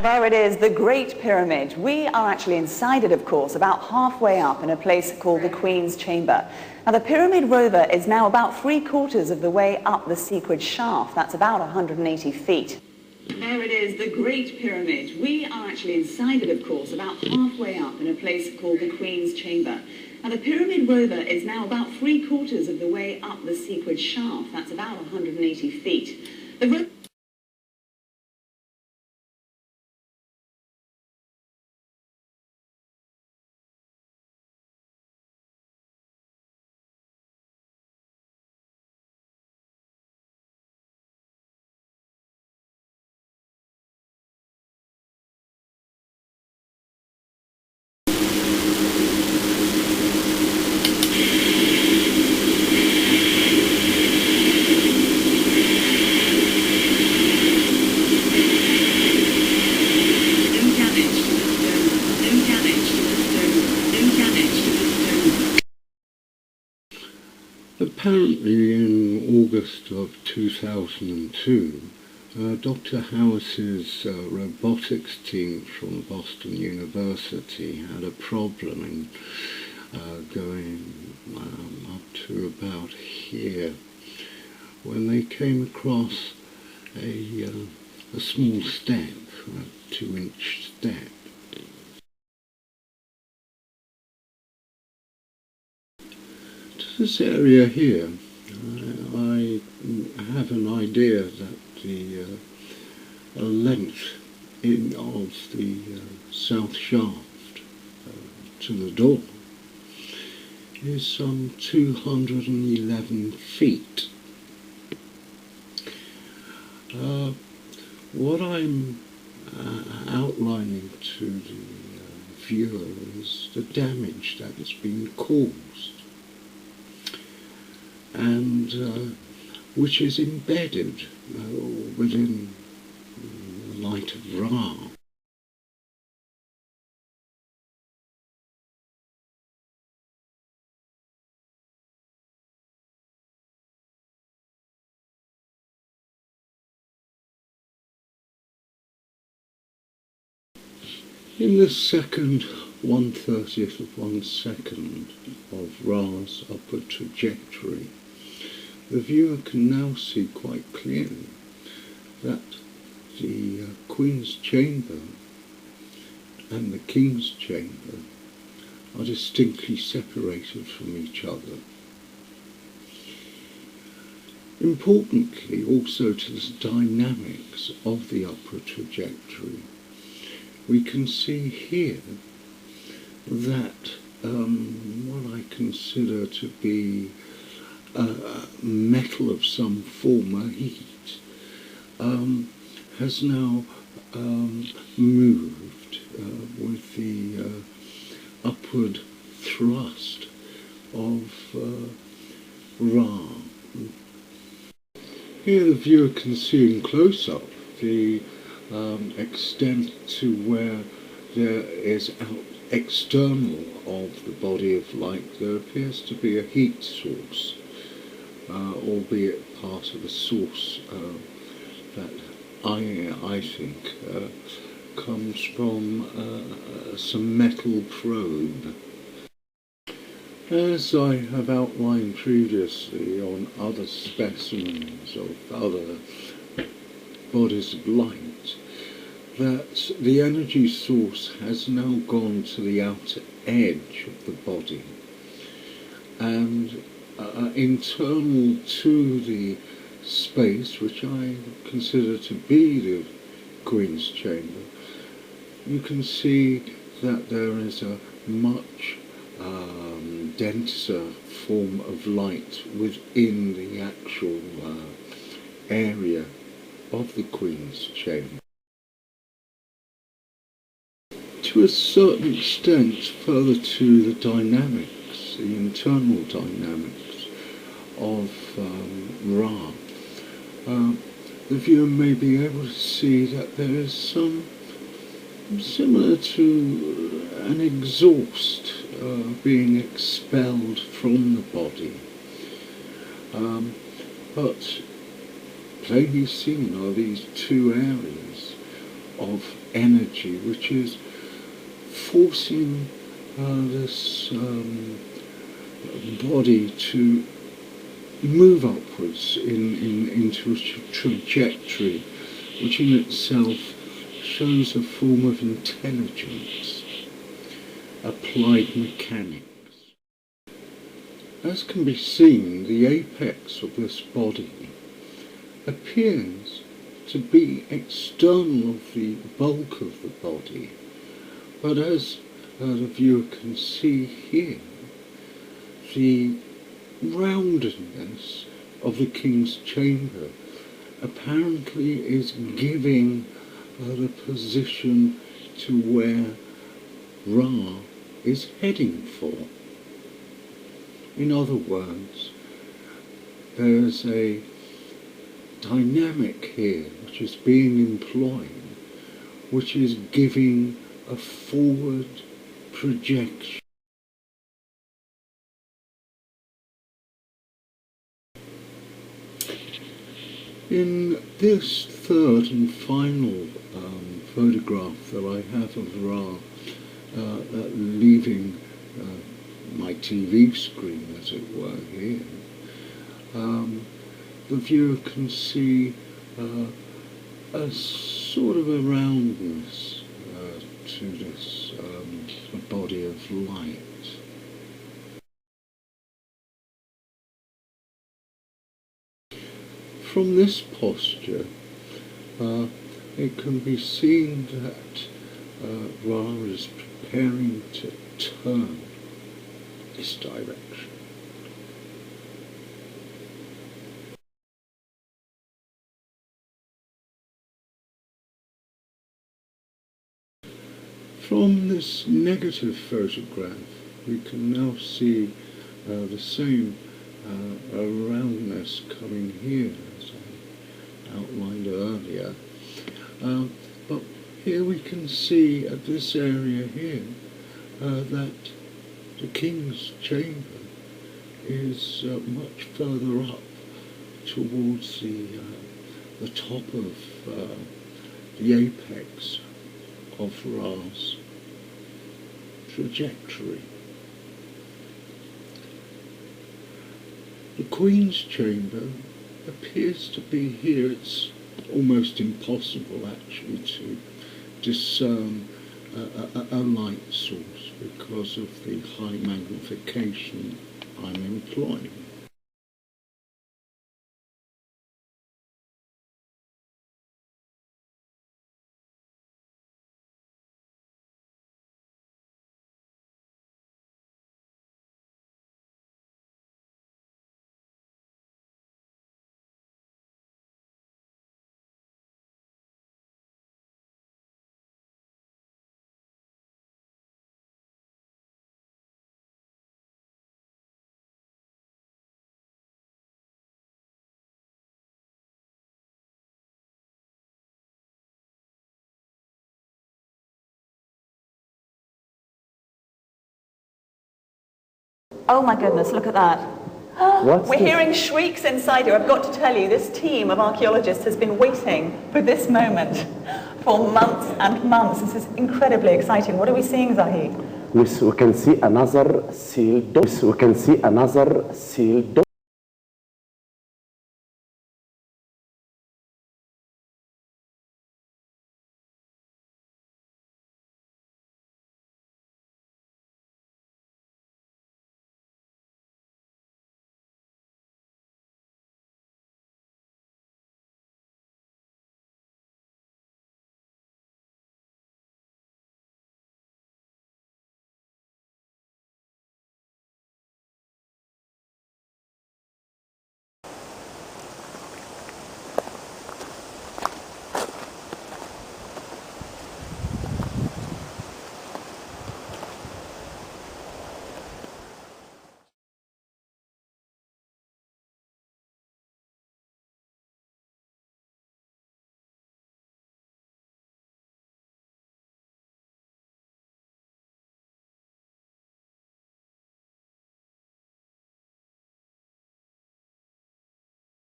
There it is, the Great Pyramid. We are actually inside it, of course, about halfway up in a place called the Queen's Chamber. Now, the Pyramid rover is now about 3/4 of the way up the secret shaft. That's about 180 feet. There it is, the Great Pyramid. We are actually inside it, of course, about halfway up in a place called the Queen's Chamber. Now, the Pyramid rover is now about 3/4 of the way up the secret shaft. That's about 180 feet. The Apparently in August of 2002, Dr. House's robotics team from Boston University had a problem in going up to about here when they came across a small step, a 2-inch step. This area here, I have an idea that the length of the south shaft to the door is some 211 feet. What I'm outlining to the viewer is the damage that has been caused, and which is embedded within the light of Ra. In the second 1/30th of 1 second of Ra's upward trajectory, the viewer can now see quite clearly that the Queen's Chamber and the King's Chamber are distinctly separated from each other. Importantly, also to the dynamics of the upward trajectory, we can see here that what I consider to be metal of some former heat has now moved with the upward thrust of Ra. Here the viewer can see in close-up the extent to where there is external of the body of light there appears to be a heat source, albeit part of a source that I think comes from some metal probe. As I have outlined previously on other specimens of other bodies of light, that the energy source has now gone to the outer edge of the body, and internal to the space which I consider to be the Queen's Chamber, you can see that there is a much denser form of light within the actual area of the Queen's Chamber. To a certain extent, further to the dynamics, the internal dynamics of Ra, the viewer may be able to see that there is some similar to an exhaust being expelled from the body, but plainly seen are these two areas of energy which is forcing this body to move upwards into a trajectory, which in itself shows a form of intelligence, applied mechanics. As can be seen, the apex of this body appears to be external of the bulk of the body, but as the viewer can see here, the roundedness of the King's Chamber apparently is giving the position to where Ra is heading for. In other words, there's a dynamic here which is being employed, which is giving a forward projection. In this third and final photograph that I have of Ra leaving my TV screen, as it were, here, the viewer can see a sort of a roundness to this body of light. From this posture, it can be seen that Ra is preparing to turn this direction. From this negative photograph, we can now see the same roundness coming here, as I outlined earlier. But here we can see at this area here that the King's Chamber is much further up towards the top of the apex of Ra's trajectory. The Queen's Chamber appears to be here. It's almost impossible actually to discern a light source because of the high magnification I'm employing. Oh my goodness, look at that. What's We're this? hearing shrieks inside here. I've got to tell you, this team of archaeologists has been waiting for this moment for months and months. This is incredibly exciting. What are we seeing, Zahid? We can see another sealed door. We can see another sealed door.